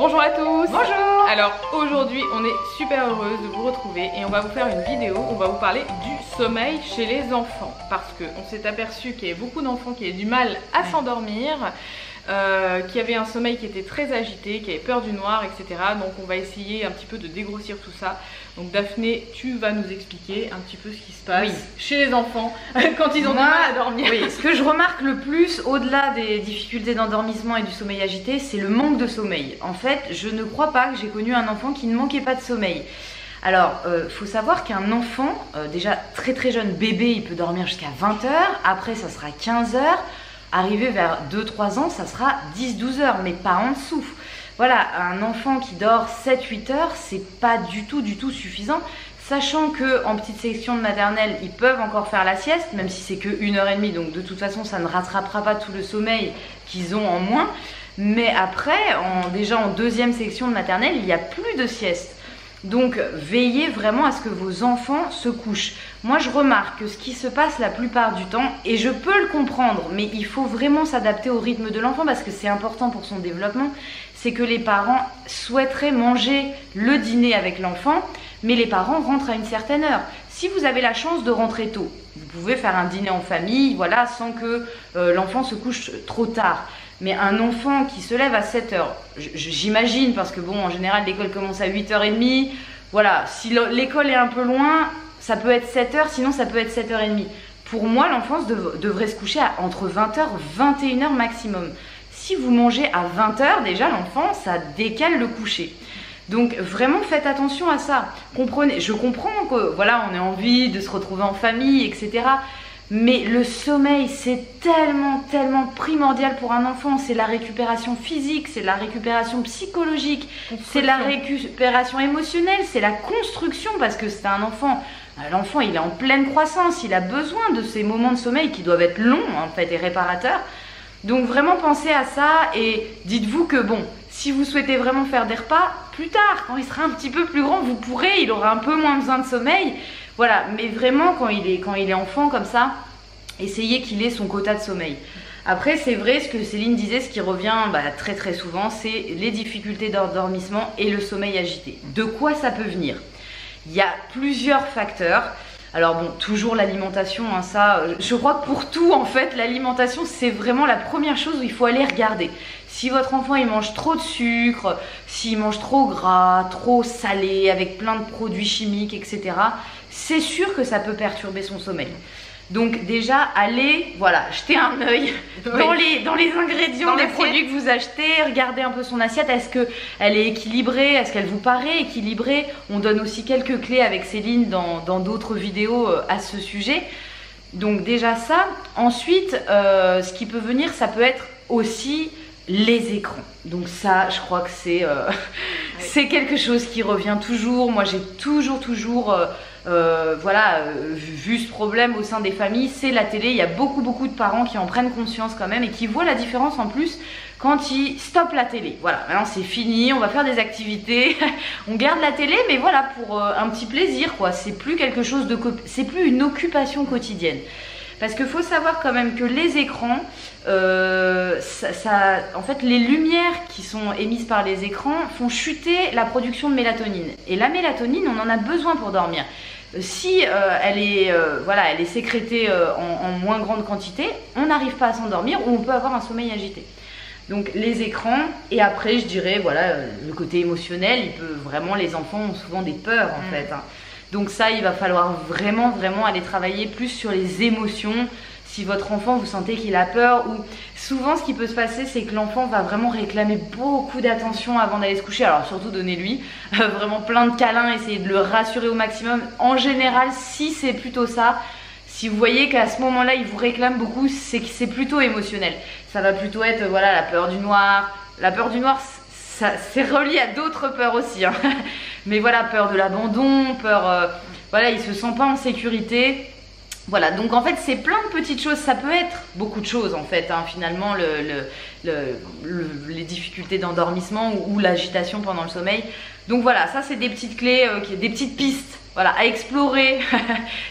Bonjour à tous. Bonjour. Alors aujourd'hui on est super heureuse de vous retrouver et on va vous faire une vidéo, on va vous parler du sommeil chez les enfants parce qu'on s'est aperçu qu'il y avait beaucoup d'enfants qui avaient du mal à s'endormir, qui avaient un sommeil qui était très agité, qui avaient peur du noir, etc. Donc on va essayer un petit peu de dégrossir tout ça. Donc Daphné, tu vas nous expliquer un petit peu ce qui se passe chez les enfants quand ils ont du mal à dormir. Oui, ce que je remarque le plus, au-delà des difficultés d'endormissement et du sommeil agité, c'est le manque de sommeil. En fait, je ne crois pas que j'ai connu un enfant qui ne manquait pas de sommeil. Alors, faut savoir qu'un enfant, déjà très jeune bébé, il peut dormir jusqu'à 20 h, après ça sera 15 h, arrivé vers 2-3 ans, ça sera 10-12 h, mais pas en dessous. Voilà, un enfant qui dort 7-8 heures, c'est pas du tout suffisant, sachant que en petite section de maternelle, ils peuvent encore faire la sieste, même si c'est que 1h30, donc de toute façon, ça ne rattrapera pas tout le sommeil qu'ils ont en moins. Mais après, déjà en deuxième section de maternelle, il n'y a plus de sieste. Donc veillez vraiment à ce que vos enfants se couchent. Moi je remarque que ce qui se passe la plupart du temps, et je peux le comprendre, mais il faut vraiment s'adapter au rythme de l'enfant parce que c'est important pour son développement, c'est que les parents souhaiteraient manger le dîner avec l'enfant, mais les parents rentrent à une certaine heure. Si vous avez la chance de rentrer tôt, vous pouvez faire un dîner en famille, voilà, sans que l'enfant se couche trop tard. Mais un enfant qui se lève à 7 h, j'imagine, parce que bon, en général, l'école commence à 8h30. Voilà, si l'école est un peu loin, ça peut être 7 h, sinon ça peut être 7h30. Pour moi, l'enfance devrait se coucher entre 20 h et 21 h maximum. Si vous mangez à 20 h, déjà, l'enfant, ça décale le coucher. Donc vraiment faites attention à ça. Comprenez, je comprends que voilà, on a envie de se retrouver en famille, etc. Mais le sommeil, c'est tellement primordial pour un enfant. C'est la récupération physique, c'est la récupération psychologique, c'est la récupération émotionnelle, c'est la construction parce que c'est un enfant. L'enfant, il est en pleine croissance, il a besoin de ces moments de sommeil qui doivent être longs en fait et réparateurs. Donc vraiment pensez à ça et dites-vous que bon, si vous souhaitez vraiment faire des repas, plus tard, quand il sera un petit peu plus grand, vous pourrez, il aura un peu moins besoin de sommeil. Voilà, mais vraiment quand il est enfant comme ça, essayez qu'il ait son quota de sommeil. Après c'est vrai ce que Céline disait, ce qui revient très souvent, c'est les difficultés d'endormissement et le sommeil agité. De quoi ça peut venir? Il y a plusieurs facteurs. Alors bon, toujours l'alimentation, hein, ça, je crois que pour tout en fait, l'alimentation c'est vraiment la première chose où il faut aller regarder. Si votre enfant il mange trop de sucre, s'il mange trop gras, trop salé, avec plein de produits chimiques, etc., c'est sûr que ça peut perturber son sommeil. Donc déjà, allez, voilà, jetez un œil dans les ingrédients des produits que vous achetez, regardez un peu son assiette, est-ce qu'elle est équilibrée, est-ce qu'elle vous paraît équilibrée? On donne aussi quelques clés avec Céline dans d'autres vidéos à ce sujet. Donc déjà ça. Ensuite, ce qui peut venir, ça peut être aussi les écrans. Donc ça, je crois que c'est quelque chose qui revient toujours. Moi, j'ai toujours vu ce problème au sein des familles, c'est la télé. Il y a beaucoup de parents qui en prennent conscience quand même et qui voient la différence en plus quand ils stoppent la télé. Voilà, maintenant c'est fini, on va faire des activités, on garde la télé, mais voilà, pour un petit plaisir quoi. C'est plus quelque chose c'est plus une occupation quotidienne. Parce qu'il faut savoir quand même que les écrans, en fait, les lumières qui sont émises par les écrans font chuter la production de mélatonine. Et la mélatonine, on en a besoin pour dormir. Si elle est sécrétée en moins grande quantité, on n'arrive pas à s'endormir ou on peut avoir un sommeil agité. Donc les écrans, et après je dirais, voilà, le côté émotionnel, les enfants ont souvent des peurs en fait. Hein. Donc ça, il va falloir vraiment aller travailler plus sur les émotions. Si votre enfant, vous sentez qu'il a peur, ou souvent ce qui peut se passer, c'est que l'enfant va vraiment réclamer beaucoup d'attention avant d'aller se coucher. Alors surtout donnez-lui vraiment plein de câlins, essayez de le rassurer au maximum. En général, si c'est plutôt ça, si vous voyez qu'à ce moment-là, il vous réclame beaucoup, c'est que c'est plutôt émotionnel. Ça va plutôt être voilà, la peur du noir. La peur du noir, c'est relié à d'autres peurs aussi. Hein. Mais voilà, peur de l'abandon, peur... voilà, il se sent pas en sécurité. Voilà, donc en fait c'est plein de petites choses, ça peut être beaucoup de choses en fait, hein, finalement les difficultés d'endormissement ou l'agitation pendant le sommeil. Donc voilà, ça c'est des petites clés, des petites pistes voilà, à explorer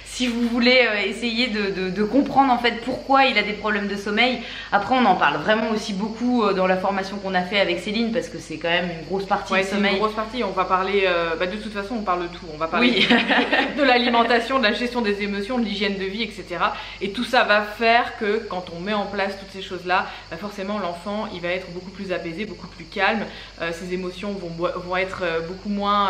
si vous voulez essayer de comprendre en fait pourquoi il a des problèmes de sommeil. Après on en parle vraiment aussi beaucoup dans la formation qu'on a fait avec Céline parce que c'est quand même une grosse partie du sommeil. C'est une grosse partie, on va parler, de toute façon on parle de tout, on va parler de l'alimentation, de la gestion des émotions, de l'hygiène de vie, etc. Et tout ça va faire que quand on met en place toutes ces choses là, forcément l'enfant il va être beaucoup plus apaisé, beaucoup plus calme, ses émotions vont être beaucoup moins...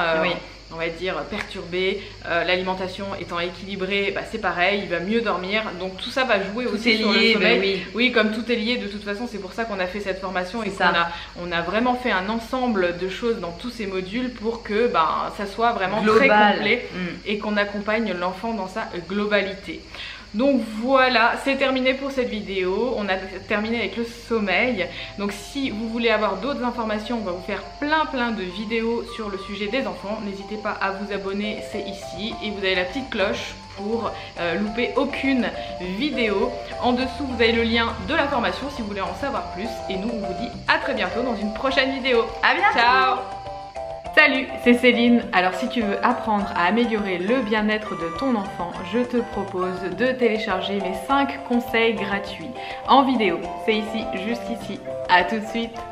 on va dire perturbé, l'alimentation étant équilibrée, c'est pareil, il va mieux dormir, donc tout ça va jouer tout aussi est sur lié, le sommeil. Oui, comme tout est lié, de toute façon c'est pour ça qu'on a fait cette formation et qu'on a vraiment fait un ensemble de choses dans tous ces modules pour que ça soit vraiment très complet et qu'on accompagne l'enfant dans sa globalité. Donc voilà, c'est terminé pour cette vidéo, on a terminé avec le sommeil. Donc si vous voulez avoir d'autres informations, on va vous faire plein de vidéos sur le sujet des enfants. N'hésitez pas à vous abonner, c'est ici. Et vous avez la petite cloche pour louper aucune vidéo. En dessous, vous avez le lien de la formation si vous voulez en savoir plus. Et nous, on vous dit à très bientôt dans une prochaine vidéo. À bientôt. Ciao. Salut, c'est Céline. Alors si tu veux apprendre à améliorer le bien-être de ton enfant, je te propose de télécharger mes 5 conseils gratuits en vidéo. C'est ici, juste ici. À tout de suite.